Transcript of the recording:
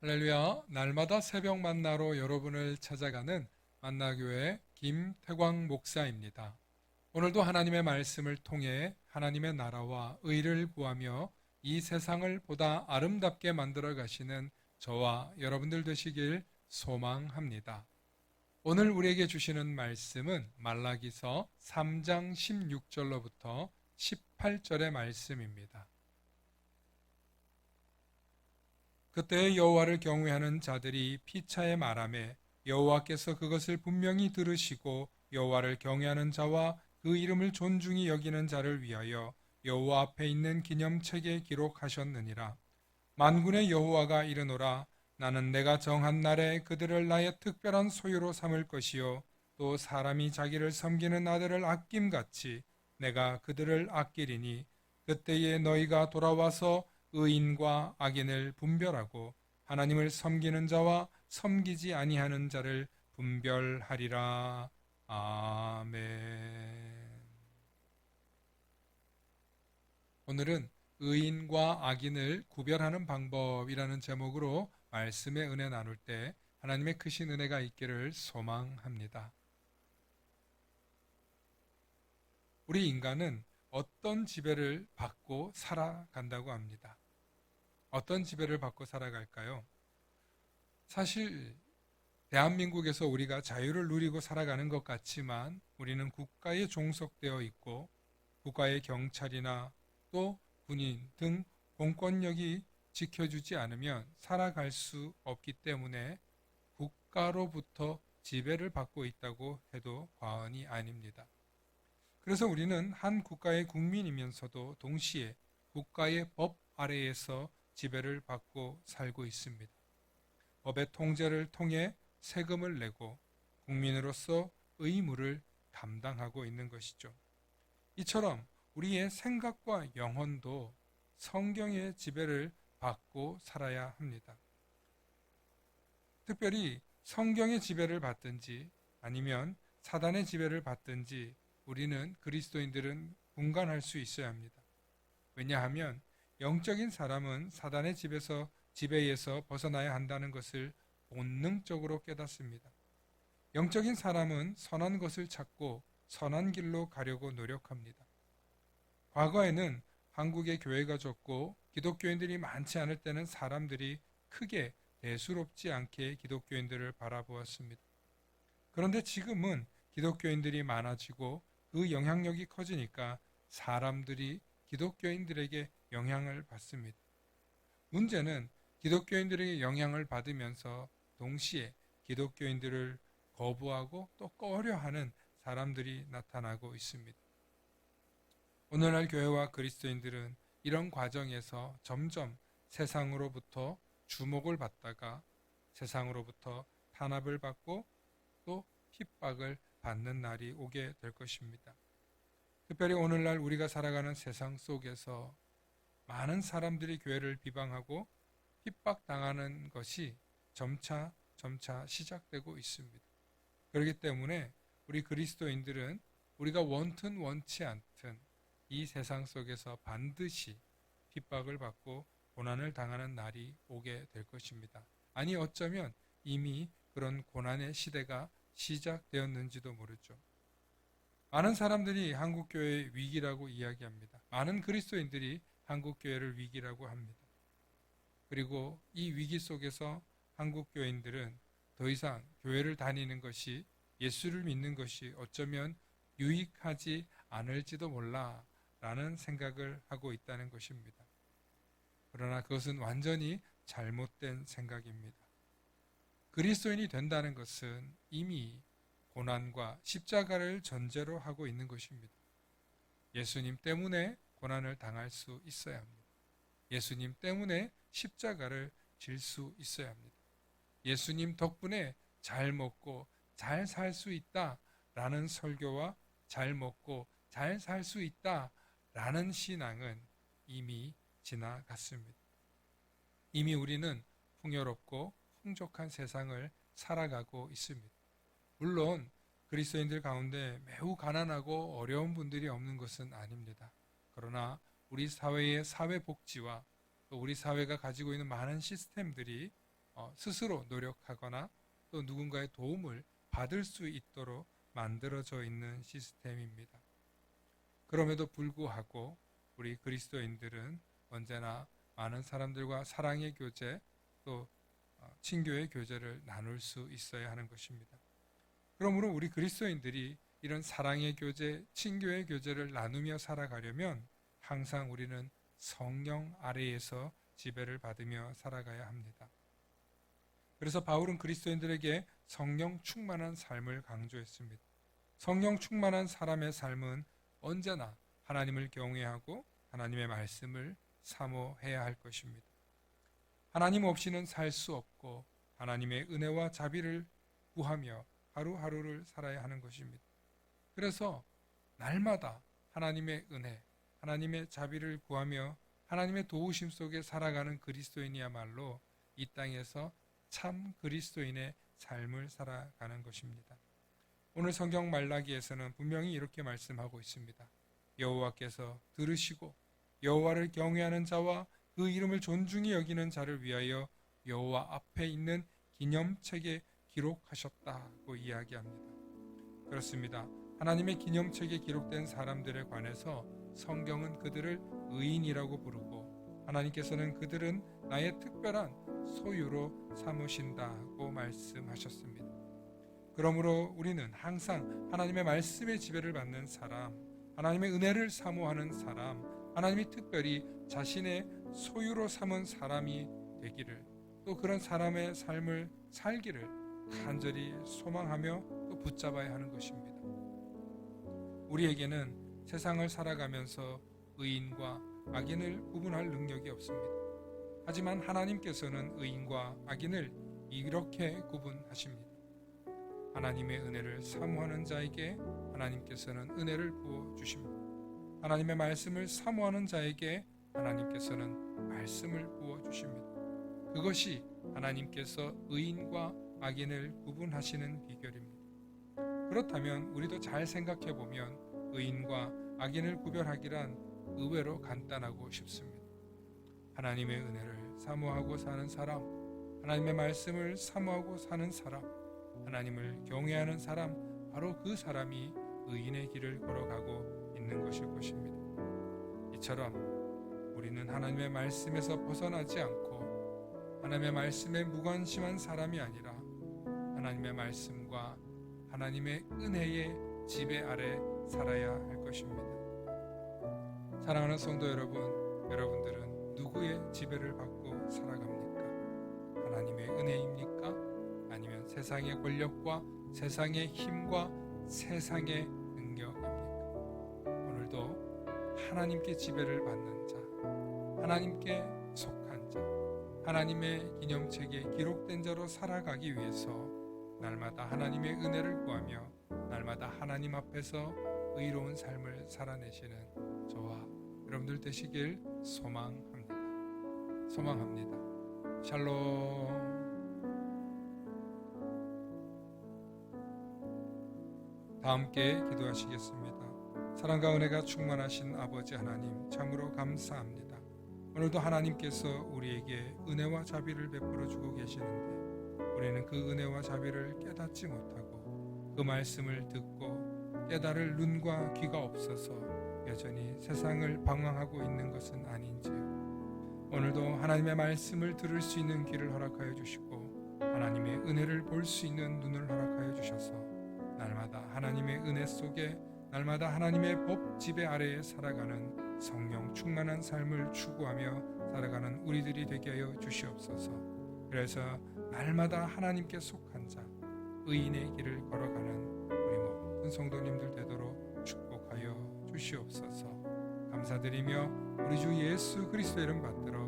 할렐루야, 날마다 새벽 만나로 여러분을 찾아가는 만나교회 김태광 목사입니다. 오늘도 하나님의 말씀을 통해 하나님의 나라와 의를 구하며 이 세상을 보다 아름답게 만들어 가시는 저와 여러분들 되시길 소망합니다. 오늘 우리에게 주시는 말씀은 말라기서 3장 16절로부터 18절의 말씀입니다. 그때 여호와를 경외하는 자들이 피차에 말하매 여호와께서 그것을 분명히 들으시고 여호와를 경외하는 자와 그 이름을 존중히 여기는 자를 위하여 여호와 앞에 있는 기념책에 기록하셨느니라. 만군의 여호와가 이르노라. 나는 내가 정한 날에 그들을 나의 특별한 소유로 삼을 것이요 또 사람이 자기를 섬기는 아들을 아낌같이 내가 그들을 아끼리니 그때에 너희가 돌아와서 의인과 악인을 분별하고 하나님을 섬기는 자와 섬기지 아니하는 자를 분별하리라. 아멘. 오늘은 의인과 악인을 구별하는 방법이라는 제목으로 말씀의 은혜 나눌 때 하나님의 크신 은혜가 있기를 소망합니다. 우리 인간은 어떤 지배를 받고 살아간다고 합니다. 어떤 지배를 받고 살아갈까요? 사실 대한민국에서 우리가 자유를 누리고 살아가는 것 같지만 우리는 국가에 종속되어 있고 국가의 경찰이나 또 군인 등 공권력이 지켜주지 않으면 살아갈 수 없기 때문에 국가로부터 지배를 받고 있다고 해도 과언이 아닙니다. 그래서 우리는 한 국가의 국민이면서도 동시에 국가의 법 아래에서 지배를 받고 살고 있습니다. 법의 통제를 통해 세금을 내고 국민으로서 의무를 감당하고 있는 것이죠. 이처럼 우리의 생각과 영혼도 성경의 지배를 받고 살아야 합니다. 특별히 성경의 지배를 받든지 아니면 사단의 지배를 받든지 우리는 그리스도인들은 분간할 수 있어야 합니다. 왜냐하면 영적인 사람은 사단의 지배에서 벗어나야 한다는 것을 본능적으로 깨닫습니다. 영적인 사람은 선한 것을 찾고 선한 길로 가려고 노력합니다. 과거에는 한국의 교회가 적고 기독교인들이 많지 않을 때는 사람들이 크게 대수롭지 않게 기독교인들을 바라보았습니다. 그런데 지금은 기독교인들이 많아지고 그 영향력이 커지니까 사람들이 기독교인들에게 영향을 받습니다. 문제는 기독교인들에게 영향을 받으면서 동시에 기독교인들을 거부하고 또 꺼려하는 사람들이 나타나고 있습니다. 오늘날 교회와 그리스도인들은 이런 과정에서 점점 세상으로부터 주목을 받다가 세상으로부터 탄압을 받고 또 핍박을 받는 날이 오게 될 것입니다. 특별히 오늘날 우리가 살아가는 세상 속에서 많은 사람들이 교회를 비방하고 핍박당하는 것이 점차 시작되고 있습니다. 그렇기 때문에 우리 그리스도인들은 우리가 원튼 원치 않든 이 세상 속에서 반드시 핍박을 받고 고난을 당하는 날이 오게 될 것입니다. 아니 어쩌면 이미 그런 고난의 시대가 시작되었는지도 모르죠. 많은 사람들이 한국교회의 위기라고 이야기합니다. 많은 그리스도인들이 한국교회를 위기라고 합니다. 그리고 이 위기 속에서 한국교인들은 더 이상 교회를 다니는 것이 예수를 믿는 것이 어쩌면 유익하지 않을지도 몰라 라는 생각을 하고 있다는 것입니다. 그러나 그것은 완전히 잘못된 생각입니다. 그리스도인이 된다는 것은 이미 고난과 십자가를 전제로 하고 있는 것입니다. 예수님 때문에 고난을 당할 수 있어야 합니다. 예수님 때문에 십자가를 질 수 있어야 합니다. 예수님 덕분에 잘 먹고 잘 살 수 있다라는 설교와 잘 먹고 잘 살 수 있다라는 신앙은 이미 지나갔습니다. 이미 우리는 풍요롭고 풍족한 세상을 살아가고 있습니다. 물론 그리스도인들 가운데 매우 가난하고 어려운 분들이 없는 것은 아닙니다. 그러나 우리 사회의 사회복지와 또 우리 사회가 가지고 있는 많은 시스템들이 스스로 노력하거나 또 누군가의 도움을 받을 수 있도록 만들어져 있는 시스템입니다. 그럼에도 불구하고 우리 그리스도인들은 언제나 많은 사람들과 사랑의 교제 또 친교의 교제를 나눌 수 있어야 하는 것입니다. 그러므로 우리 그리스도인들이 이런 사랑의 교제, 친교의 교제를 나누며 살아가려면 항상 우리는 성령 아래에서 지배를 받으며 살아가야 합니다. 그래서 바울은 그리스도인들에게 성령 충만한 삶을 강조했습니다. 성령 충만한 사람의 삶은 언제나 하나님을 경외하고 하나님의 말씀을 사모해야 할 것입니다. 하나님 없이는 살 수 없고 하나님의 은혜와 자비를 구하며 하루하루를 살아야 하는 것입니다. 그래서 날마다 하나님의 은혜, 하나님의 자비를 구하며 하나님의 도우심 속에 살아가는 그리스도인이야말로 이 땅에서 참 그리스도인의 삶을 살아가는 것입니다. 오늘 성경 말라기에서는 분명히 이렇게 말씀하고 있습니다. 여호와께서 들으시고 여호와를 경외하는 자와 그 이름을 존중히 여기는 자를 위하여 여호와 앞에 있는 기념책에 기록하셨다고 이야기합니다. 그렇습니다. 하나님의 기념책에 기록된 사람들에 관해서 성경은 그들을 의인이라고 부르고 하나님께서는 그들은 나의 특별한 소유로 삼으신다고 말씀하셨습니다. 그러므로 우리는 항상 하나님의 말씀의 지배를 받는 사람, 하나님의 은혜를 사모하는 사람, 하나님이 특별히 자신의 소유로 삼은 사람이 되기를, 또 그런 사람의 삶을 살기를 간절히 소망하며 또 붙잡아야 하는 것입니다. 우리에게는 세상을 살아가면서 의인과 악인을 구분할 능력이 없습니다. 하지만 하나님께서는 의인과 악인을 이렇게 구분하십니다. 하나님의 은혜를 사모하는 자에게 하나님께서는 은혜를 부어주십니다. 하나님의 말씀을 사모하는 자에게 하나님께서는 말씀을 부어주십니다. 그것이 하나님께서 의인과 악인을 구분하시는 비결입니다. 그렇다면 우리도 잘 생각해 보면 의인과 악인을 구별하기란 의외로 간단하고 쉽습니다. 하나님의 은혜를 사모하고 사는 사람, 하나님의 말씀을 사모하고 사는 사람, 하나님을 경외하는 사람, 바로 그 사람이 의인의 길을 걸어가고 있는 것일 것입니다. 이처럼 우리는 하나님의 말씀에서 벗어나지 않고 하나님의 말씀에 무관심한 사람이 아니라 하나님의 말씀과 하나님의 은혜의 지배 아래 살아야 할 것입니다. 사랑하는 성도 여러분, 여러분들은 누구의 지배를 받고 살아갑니까? 하나님의 은혜입니까? 아니면 세상의 권력과 세상의 힘과 세상의 능력입니까? 오늘도 하나님께 지배를 받는 자, 하나님께 속한 자, 하나님의 기념책에 기록된 자로 살아가기 위해서 날마다 하나님의 은혜를 구하며 날마다 하나님 앞에서 의로운 삶을 살아내시는 저와 여러분들 되시길 소망합니다. 샬롬. 다 함께 기도하시겠습니다. 사랑과 은혜가 충만하신 아버지 하나님, 참으로 감사합니다. 오늘도 하나님께서 우리에게 은혜와 자비를 베풀어 주고 계시는데 우리는 그 은혜와 자비를 깨닫지 못하고 그 말씀을 듣고 깨달을 눈과 귀가 없어서 여전히 세상을 방황하고 있는 것은 아닌지요. 오늘도 하나님의 말씀을 들을 수 있는 귀를 허락하여 주시고 하나님의 은혜를 볼 수 있는 눈을 허락하여 주셔서 날마다 하나님의 은혜 속에 날마다 하나님의 법 지배 아래에 살아가는 성령 충만한 삶을 추구하며 살아가는 우리들이 되게 하여 주시옵소서. 그래서 날마다 하나님께 속한 자, 의인의 길을 걸어가는 우리 모든 성도님들 되도록 축복하여 주시옵소서. 감사드리며 우리 주 예수 그리스도 이름 받들어